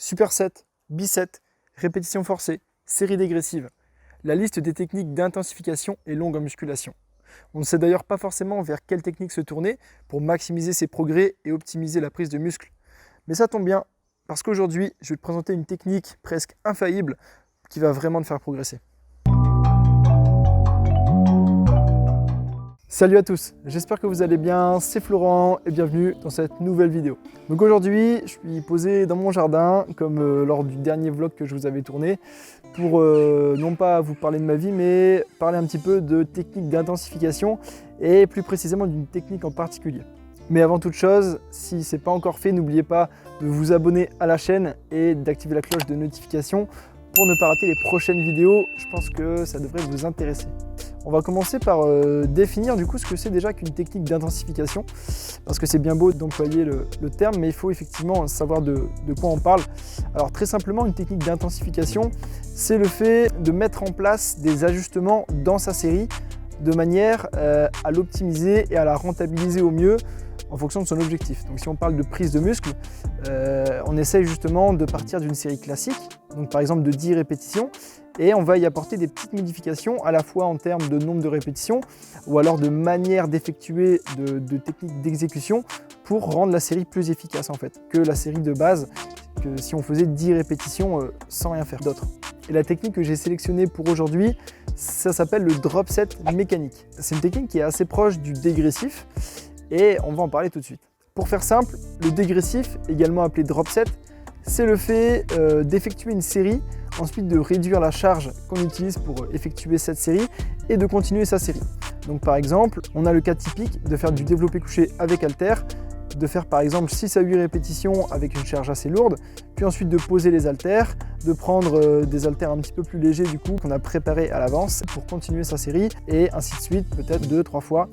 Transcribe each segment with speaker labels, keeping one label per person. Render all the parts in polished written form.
Speaker 1: superset, biset, répétition forcée, série dégressive. La liste des techniques d'intensification est longue en musculation. On ne sait d'ailleurs pas forcément vers quelle technique se tourner pour maximiser ses progrès et optimiser la prise de muscle. Mais ça tombe bien, parce qu'aujourd'hui, je vais te présenter une technique presque infaillible qui va vraiment te faire progresser. Salut à tous, j'espère que vous allez bien, c'est Florent et bienvenue dans cette nouvelle vidéo. Donc aujourd'hui, je suis posé dans mon jardin, comme lors du dernier vlog que je vous avais tourné, pour non pas vous parler de ma vie, mais parler un petit peu de techniques d'intensification et plus précisément d'une technique en particulier. Mais avant toute chose, si ce n'est pas encore fait, n'oubliez pas de vous abonner à la chaîne et d'activer la cloche de notification pour ne pas rater les prochaines vidéos. Je pense que ça devrait vous intéresser. On va commencer par définir du coup ce que c'est déjà qu'une technique d'intensification, parce que c'est bien beau d'employer le terme, mais il faut effectivement savoir de quoi on parle. Alors très simplement, une technique d'intensification, c'est le fait de mettre en place des ajustements dans sa série de manière à l'optimiser et à la rentabiliser au mieux en fonction de son objectif. Donc si on parle de prise de muscle, on essaye justement de partir d'une série classique, donc par exemple de 10 répétitions, et on va y apporter des petites modifications à la fois en termes de nombre de répétitions ou alors de manière d'effectuer de techniques d'exécution pour rendre la série plus efficace en fait que la série de base, que si on faisait 10 répétitions sans rien faire d'autre. Et la technique que j'ai sélectionnée pour aujourd'hui, ça s'appelle le drop set mécanique. C'est une technique qui est assez proche du dégressif et on va en parler tout de suite. Pour faire simple, le dégressif, également appelé drop set, c'est le fait d'effectuer une série, ensuite de réduire la charge qu'on utilise pour effectuer cette série et de continuer sa série. Donc par exemple, on a le cas typique de faire du développé couché avec haltères, de faire par exemple 6 à 8 répétitions avec une charge assez lourde, puis ensuite de poser les haltères, de prendre des haltères un petit peu plus légers du coup qu'on a préparé à l'avance pour continuer sa série et ainsi de suite, peut-être 2-3 fois,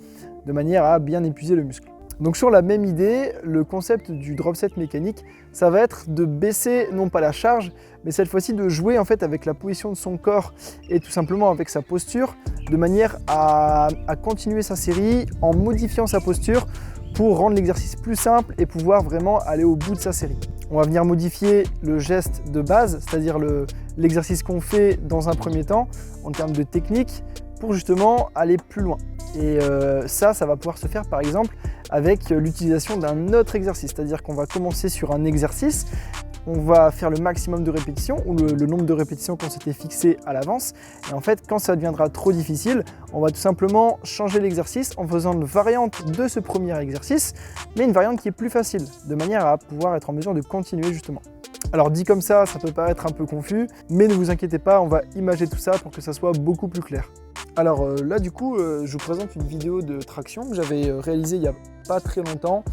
Speaker 1: de manière à bien épuiser le muscle. Donc sur la même idée, le concept du drop set mécanique, ça va être de baisser non pas la charge, mais cette fois-ci de jouer en fait avec la position de son corps et tout simplement avec sa posture, de manière à continuer sa série en modifiant sa posture pour rendre l'exercice plus simple et pouvoir vraiment aller au bout de sa série. On va venir modifier le geste de base, c'est-à-dire l'exercice qu'on fait dans un premier temps en termes de technique pour justement aller plus loin. Et ça va pouvoir se faire par exemple avec l'utilisation d'un autre exercice, c'est-à-dire qu'on va commencer sur un exercice, on va faire le maximum de répétitions ou le nombre de répétitions qu'on s'était fixé à l'avance, et en fait quand ça deviendra trop difficile, on va tout simplement changer l'exercice en faisant une variante de ce premier exercice, mais une variante qui est plus facile, de manière à pouvoir être en mesure de continuer justement. Alors dit comme ça peut paraître un peu confus, mais ne vous inquiétez pas, on va imager tout ça pour que ça soit beaucoup plus clair. Alors là du coup, je vous présente une vidéo de traction que j'avais réalisée il n'y a pas très longtemps,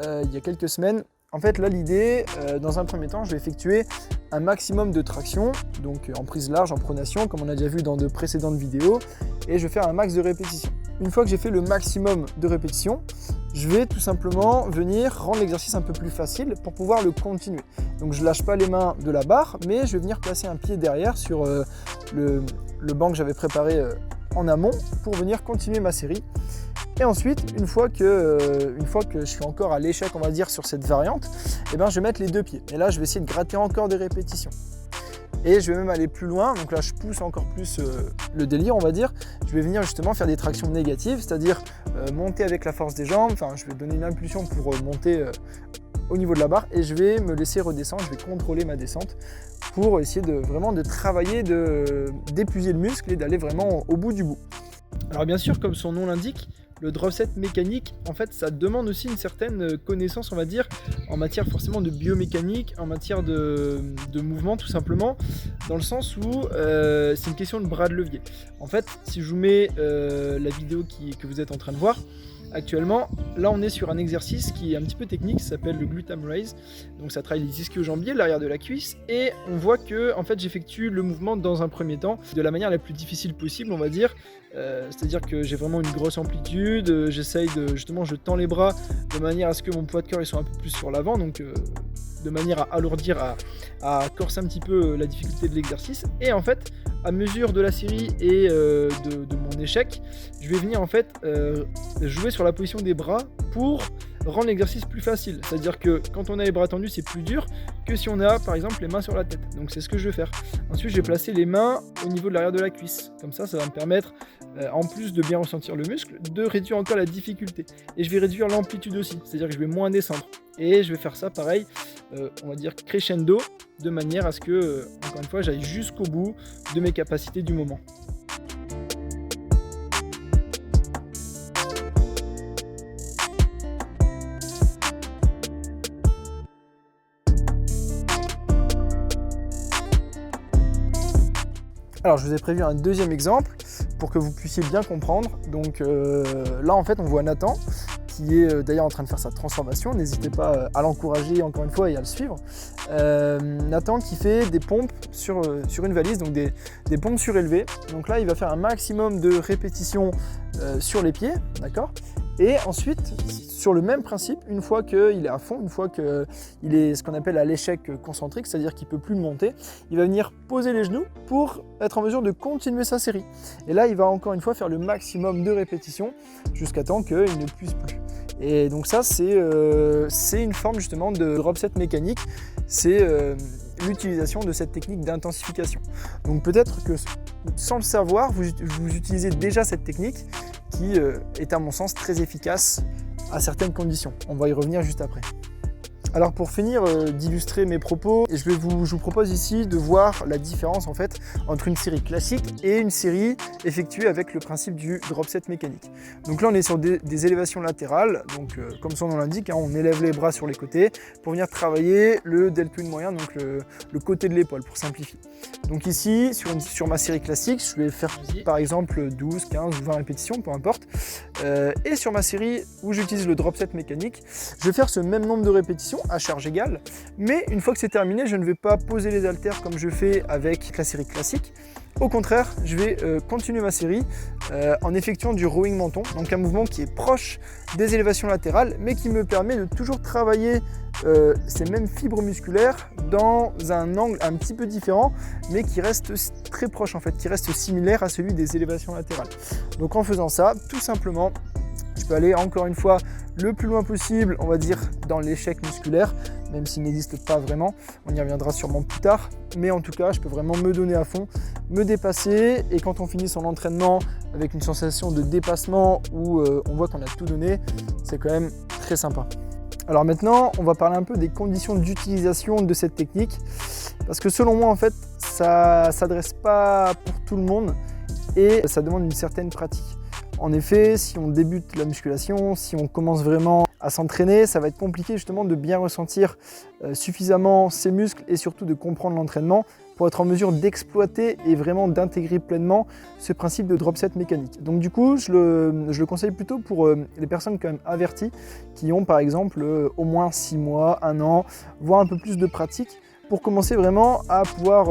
Speaker 1: il y a quelques semaines. En fait là l'idée, dans un premier temps, je vais effectuer un maximum de traction, donc en prise large, en pronation, comme on a déjà vu dans de précédentes vidéos, et je vais faire un max de répétitions. Une fois que j'ai fait le maximum de répétitions, je vais tout simplement venir rendre l'exercice un peu plus facile pour pouvoir le continuer. Donc je ne lâche pas les mains de la barre, mais je vais venir placer un pied derrière sur le banc que j'avais préparé en amont pour venir continuer ma série. Et ensuite, une fois que je suis encore à l'échec, on va dire, sur cette variante, je vais mettre les deux pieds. Et là, je vais essayer de gratter encore des répétitions. Et je vais même aller plus loin, donc là je pousse encore plus le délire on va dire. Je vais venir justement faire des tractions négatives, c'est-à-dire monter avec la force des jambes, enfin je vais donner une impulsion pour monter au niveau de la barre et je vais me laisser redescendre, je vais contrôler ma descente pour essayer vraiment de travailler, d'épuiser le muscle et d'aller vraiment au bout du bout. Alors bien sûr, comme son nom l'indique, le drop set mécanique, en fait, ça demande aussi une certaine connaissance, on va dire, en matière forcément de biomécanique, en matière de mouvement, tout simplement, dans le sens où c'est une question de bras de levier. En fait, si je vous mets la vidéo que vous êtes en train de voir, actuellement, là on est sur un exercice qui est un petit peu technique, ça s'appelle le gluteum raise. Donc ça travaille les ischio-jambiers, l'arrière de la cuisse, et on voit que en fait j'effectue le mouvement dans un premier temps de la manière la plus difficile possible, on va dire. C'est-à-dire que j'ai vraiment une grosse amplitude, j'essaye justement je tends les bras de manière à ce que mon poids de corps il soit un peu plus sur l'avant, donc de manière à alourdir, à corser un petit peu la difficulté de l'exercice. Et en fait, à mesure de la série et de mon échec, je vais venir en fait jouer sur la position des bras pour rendre l'exercice plus facile. C'est-à-dire que quand on a les bras tendus, c'est plus dur que si on a par exemple les mains sur la tête. Donc c'est ce que je vais faire. Ensuite, je vais placer les mains au niveau de l'arrière de la cuisse. Comme ça va me permettre, en plus de bien ressentir le muscle, de réduire encore la difficulté. Et je vais réduire l'amplitude aussi, c'est-à-dire que je vais moins descendre. Et je vais faire ça pareil, on va dire crescendo, de manière à ce que, encore une fois, j'aille jusqu'au bout de mes capacités du moment. Alors je vous ai prévu un deuxième exemple pour que vous puissiez bien comprendre. Donc là en fait on voit Nathan qui est d'ailleurs en train de faire sa transformation. N'hésitez pas à l'encourager encore une fois et à le suivre. Nathan qui fait des pompes sur une valise, donc des pompes surélevées. Donc là il va faire un maximum de répétitions sur les pieds, d'accord ? Et ensuite, sur le même principe, une fois qu'il est à fond, une fois qu'il est ce qu'on appelle à l'échec concentrique, c'est-à-dire qu'il ne peut plus monter, il va venir poser les genoux pour être en mesure de continuer sa série. Et là, il va encore une fois faire le maximum de répétitions jusqu'à temps qu'il ne puisse plus. Et donc ça, c'est une forme justement de drop set mécanique, c'est l'utilisation de cette technique d'intensification. Donc peut-être que sans le savoir, vous utilisez déjà cette technique qui est à mon sens très efficace à certaines conditions. On va y revenir juste après. Alors pour finir d'illustrer mes propos, je vous propose ici de voir la différence en fait entre une série classique et une série effectuée avec le principe du drop set mécanique. Donc là on est sur des élévations latérales, donc comme son nom l'indique, hein, on élève les bras sur les côtés pour venir travailler le deltoïde moyen, donc le côté de l'épaule pour simplifier. Donc ici sur ma série classique, je vais faire par exemple 12, 15 ou 20 répétitions, peu importe. Et sur ma série où j'utilise le drop set mécanique, je vais faire ce même nombre de répétitions à charge égale, mais une fois que c'est terminé, je ne vais pas poser les haltères comme je fais avec la série classique. Au contraire, je vais continuer ma série en effectuant du rowing menton, donc un mouvement qui est proche des élévations latérales, mais qui me permet de toujours travailler ces mêmes fibres musculaires dans un angle un petit peu différent, mais qui reste très proche en fait, qui reste similaire à celui des élévations latérales. Donc en faisant ça, tout simplement, je peux aller encore une fois le plus loin possible, on va dire, dans l'échec musculaire, même s'il n'existe pas vraiment, on y reviendra sûrement plus tard, mais en tout cas, je peux vraiment me donner à fond, me dépasser, et quand on finit son entraînement avec une sensation de dépassement où on voit qu'on a tout donné, c'est quand même très sympa. Alors maintenant, on va parler un peu des conditions d'utilisation de cette technique, parce que selon moi, en fait, ça ne s'adresse pas pour tout le monde, et ça demande une certaine pratique. En effet, si on débute la musculation, si on commence vraiment à s'entraîner, ça va être compliqué justement de bien ressentir suffisamment ses muscles et surtout de comprendre l'entraînement pour être en mesure d'exploiter et vraiment d'intégrer pleinement ce principe de drop set mécanique. Donc du coup, je le conseille plutôt pour les personnes quand même averties qui ont par exemple au moins 6 mois, 1 an, voire un peu plus de pratique pour commencer vraiment à pouvoir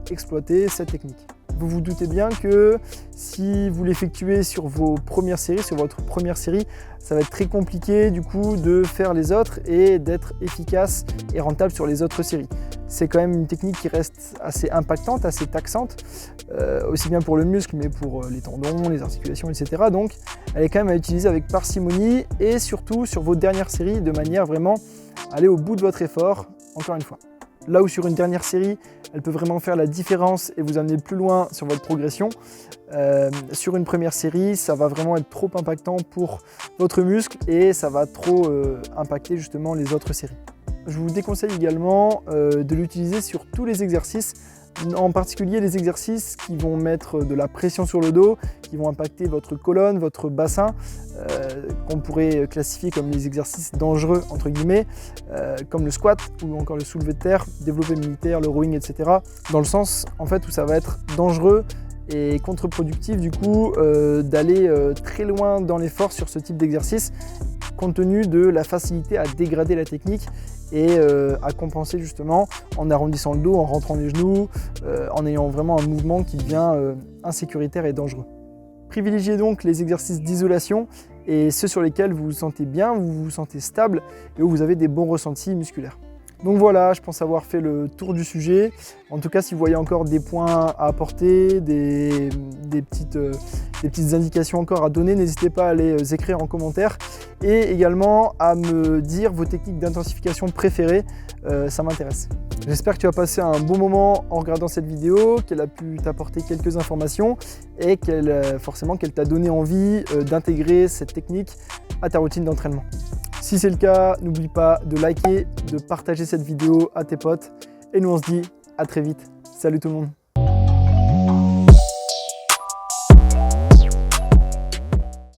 Speaker 1: exploiter cette technique. Vous vous doutez bien que si vous l'effectuez sur vos premières séries, sur votre première série, ça va être très compliqué du coup de faire les autres et d'être efficace et rentable sur les autres séries. C'est quand même une technique qui reste assez impactante, assez taxante, aussi bien pour le muscle mais pour les tendons, les articulations, etc. Donc elle est quand même à utiliser avec parcimonie et surtout sur vos dernières séries de manière vraiment à aller au bout de votre effort, encore une fois. Là où sur une dernière série, elle peut vraiment faire la différence et vous amener plus loin sur votre progression. Sur une première série, ça va vraiment être trop impactant pour votre muscle et ça va trop impacter justement les autres séries. Je vous déconseille également de l'utiliser sur tous les exercices, en particulier les exercices qui vont mettre de la pression sur le dos, qui vont impacter votre colonne, votre bassin, qu'on pourrait classifier comme les exercices dangereux entre guillemets, comme le squat ou encore le soulevé de terre, développé militaire, le rowing, etc. Dans le sens en fait où ça va être dangereux et contre-productif du coup d'aller très loin dans l'effort sur ce type d'exercice compte tenu de la facilité à dégrader la technique et à compenser justement en arrondissant le dos, en rentrant les genoux, en ayant vraiment un mouvement qui devient insécuritaire et dangereux. Privilégiez donc les exercices d'isolation et ceux sur lesquels vous vous sentez bien, vous vous sentez stable et où vous avez des bons ressentis musculaires. Donc voilà, je pense avoir fait le tour du sujet. En tout cas, si vous voyez encore des points à apporter, des petites indications encore à donner, n'hésitez pas à les écrire en commentaire. et également à me dire vos techniques d'intensification préférées, ça m'intéresse. J'espère que tu as passé un bon moment en regardant cette vidéo, qu'elle a pu t'apporter quelques informations et forcément qu'elle t'a donné envie d'intégrer cette technique à ta routine d'entraînement. Si c'est le cas, n'oublie pas de liker, de partager cette vidéo à tes potes et nous on se dit à très vite. Salut tout le monde!